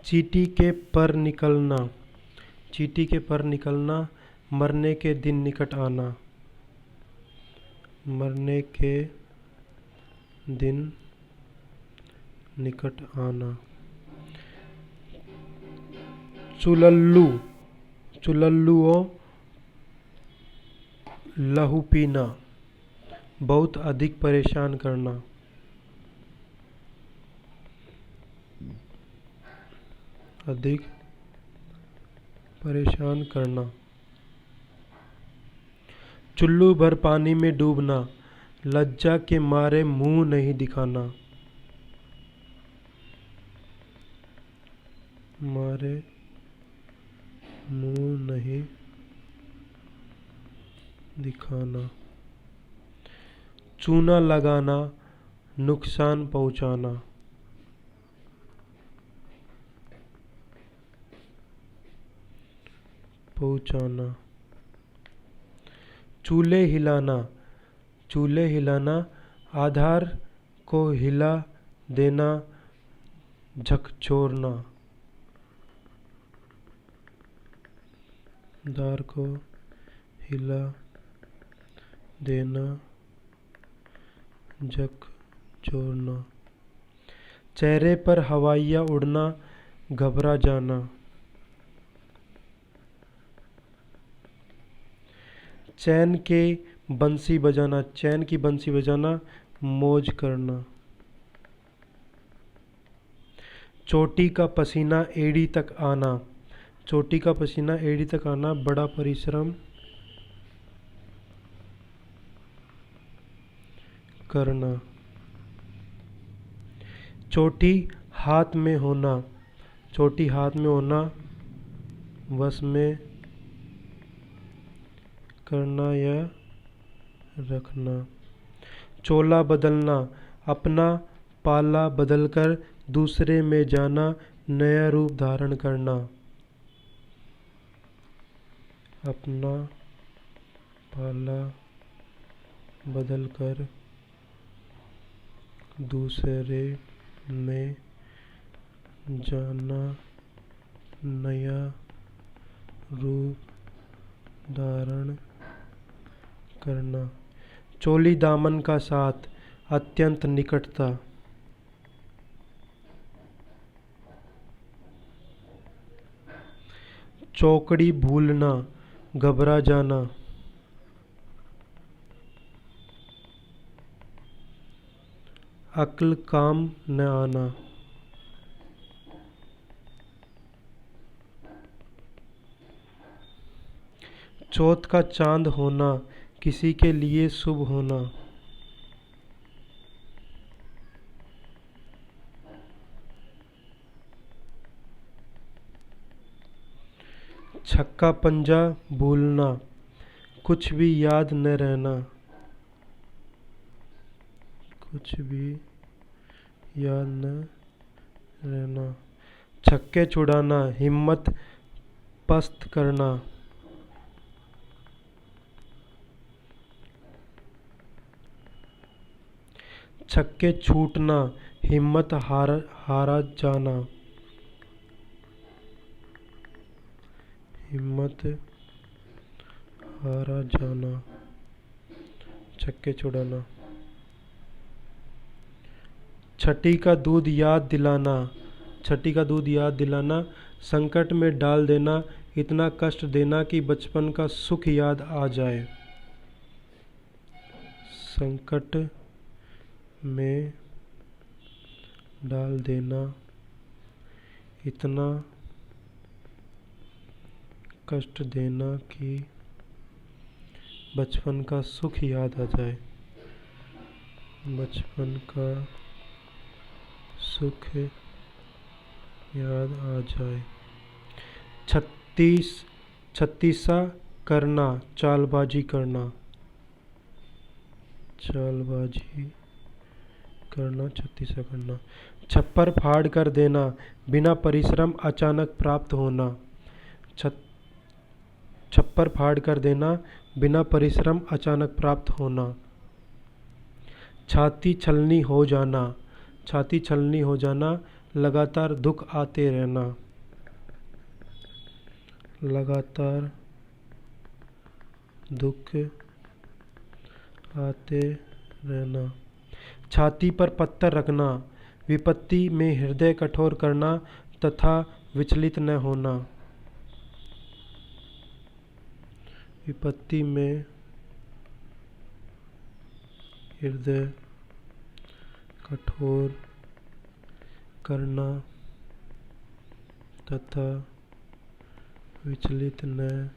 चींटी के पर निकलना, चींटी के पर निकलना, मरने के दिन निकट आना, मरने के दिन निकट आना। चुलल्लू, चुलल्लुओं लहू पीना, बहुत अधिक परेशान करना, अधिक परेशान करना। चुल्लू भर पानी में डूबना, लज्जा के मारे मुंह नहीं दिखाना, मारे मुंह नहीं दिखाना। चूना लगाना, नुकसान पहुंचाना, पहुंचाना। चूल्हे हिलाना, चूल्हे हिलाना, आधार को हिला देना, झकझोरना, आधार को हिला देना, झकझोरना। चेहरे पर हवाइयाँ उड़ना, घबरा जाना। चैन के बंसी बजाना, चैन की बंसी बजाना, मौज करना। चोटी का पसीना एड़ी तक आना, चोटी का पसीना एड़ी तक आना, बड़ा परिश्रम करना। चोटी हाथ में होना, चोटी हाथ में होना, वश में करना या रखना। चोला बदलना, अपना पाला बदलकर दूसरे में जाना, नया रूप धारण करना, अपना पाला बदलकर दूसरे में जाना, नया रूप धारण करना। चोली दामन का साथ, अत्यंत निकटता। चौकड़ी भूलना, घबरा जाना। अक्ल काम न आना। चौथ का चांद होना, किसी के लिए शुभ होना। छक्का पंजा भूलना, कुछ भी याद न रहना, कुछ भी याद न रहना। छक्के छुड़ाना, हिम्मत पस्त करना। छक्के छूटना, हिम्मत हारा जाना, हिम्मत हारा जाना। छक्के छुड़ाना। छठी का दूध याद दिलाना, छठी का दूध याद दिलाना, संकट में डाल देना, इतना कष्ट देना कि बचपन का सुख याद आ जाए। संकट में डाल देना, इतना कष्ट देना कि बचपन का सुख याद आ जाए, बचपन का सुख याद आ जाए। छत्तीसा करना, चालबाजी करना, चालबाजी करना, छत्तीसा करना। छप्पर फाड़ कर देना, बिना परिश्रम अचानक प्राप्त होना। छप्पर फाड़ कर देना, बिना परिश्रम अचानक प्राप्त होना। छाती छलनी हो जाना, छाती छलनी हो जाना, लगातार दुख आते रहना, लगातार दुख आते रहना। छाती पर पत्थर रखना, विपत्ति में हृदय कठोर करना तथा विचलित न होना, विपत्ति में हृदय कठोर करना तथा विचलित न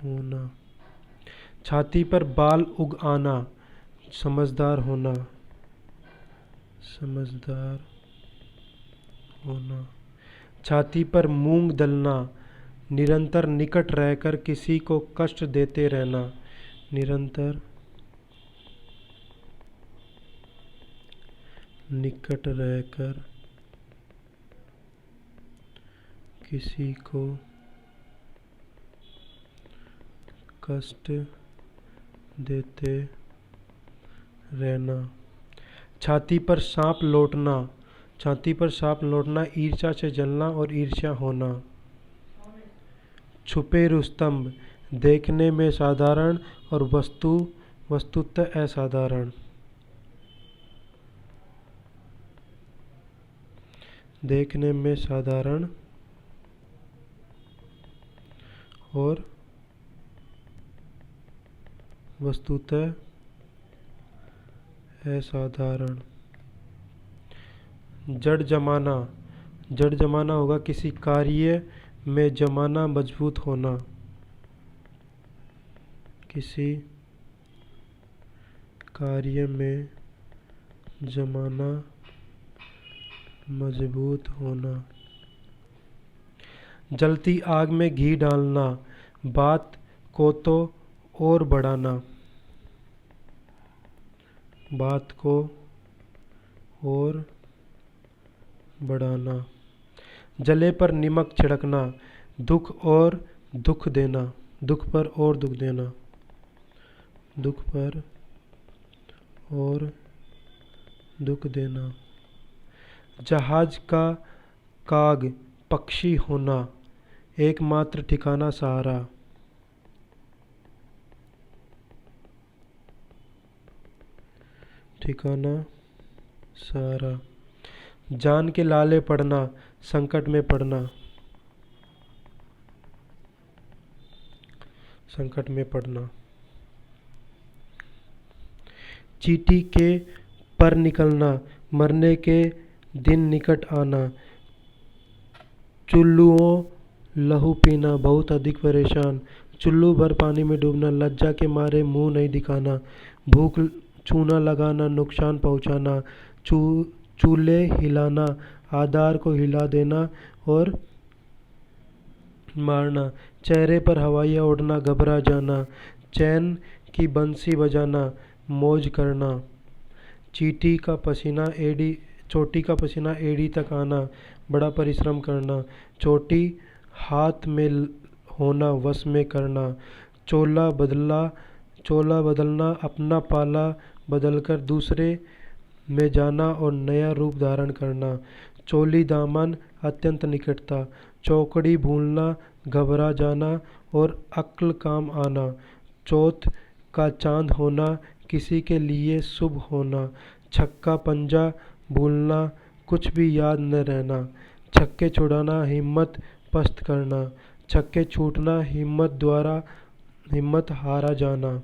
होना। छाती पर बाल उग आना, समझदार होना, समझदार होना। छाती पर मूंग दलना, निरंतर निकट रहकर किसी को कष्ट देते रहना, निरंतर निकट रहकर किसी को कष्ट देते रहना। छाती पर सांप लौटना, छाती पर सांप लौटना, ईर्ष्या से जलना और ईर्ष्या होना। छुपे रुस्तम, देखने में साधारण और वस्तुतः असाधारण, देखने में साधारण और वस्तुतः असाधारण। जड़ जमाना, जड़ जमाना होगा किसी कार्य में जमाना, मजबूत होना, किसी कार्य में जमाना, मजबूत होना। जलती आग में घी डालना, बात को तो और बढ़ाना, बात को और बढ़ाना। जले पर नमक छिड़कना, दुख और दुख देना, दुख पर और दुख देना, दुख पर और दुख देना। जहाज का काग पक्षी होना, एकमात्र ठिकाना सहारा, ठिकाना सहारा। जान के लाले पड़ना, संकट में पड़ना, संकट में पड़ना। चींटी के पर निकलना, मरने के दिन निकट आना। चुल्लुओं लहू पीना, बहुत अधिक परेशान। चुल्लू भर पानी में डूबना, लज्जा के मारे मुंह नहीं दिखाना। भूख चूना लगाना, नुकसान पहुंचाना। चूल्हे हिलाना, आधार को हिला देना और मारना। चेहरे पर हवाइयाँ उड़ना, घबरा जाना। चैन की बंसी बजाना, मौज करना। चोटी का पसीना एड़ी तक आना, बड़ा परिश्रम करना। चोटी हाथ में होना, वश में करना। चोला बदलना, अपना पाला बदलकर दूसरे में जाना और नया रूप धारण करना। चोली दामन, अत्यंत निकटता। चौकड़ी भूलना, घबरा जाना और अक्ल काम आना। चौथ का चांद होना, किसी के लिए शुभ होना। छक्का पंजा भूलना, कुछ भी याद न रहना। छक्के छुड़ाना, हिम्मत पस्त करना। छक्के छूटना, हिम्मत हारा जाना।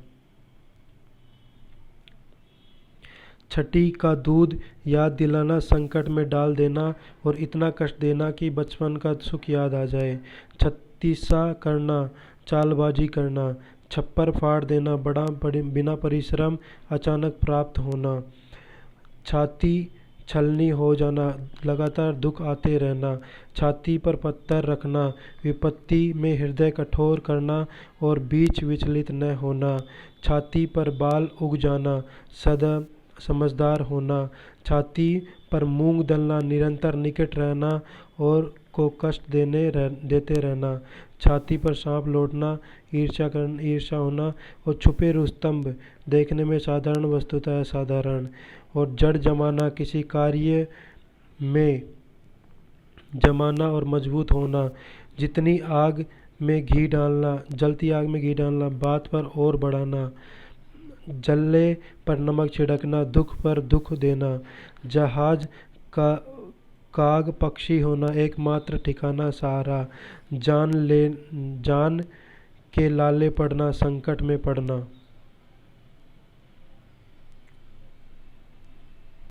छठी का दूध याद दिलाना, संकट में डाल देना और इतना कष्ट देना कि बचपन का सुख याद आ जाए। छत्तीसा करना, चालबाजी करना। छप्पर फाड़ देना, बिना परिश्रम अचानक प्राप्त होना। छाती छलनी हो जाना, लगातार दुख आते रहना। छाती पर पत्थर रखना, विपत्ति में हृदय कठोर करना और बीच विचलित न होना। छाती पर बाल उग जाना, सदा समझदार होना। छाती पर मूंग दलना, निरंतर निकट रहना और को कष्ट देते रहना। छाती पर सांप लौटना, ईर्ष्या होना और छुपे रुस्तम, देखने में साधारण वस्तुतः असाधारण। और जड़ जमाना, किसी कार्य में जमाना और मजबूत होना, जितनी आग में घी डालना, जलती आग में घी डालना, बात पर और बढ़ाना, जल्ले पर नमक छिड़कना, दुख पर दुख देना, जहाज का काग पक्षी होना, एकमात्र ठिकाना सहारा, जान के लाले पड़ना, संकट में पड़ना।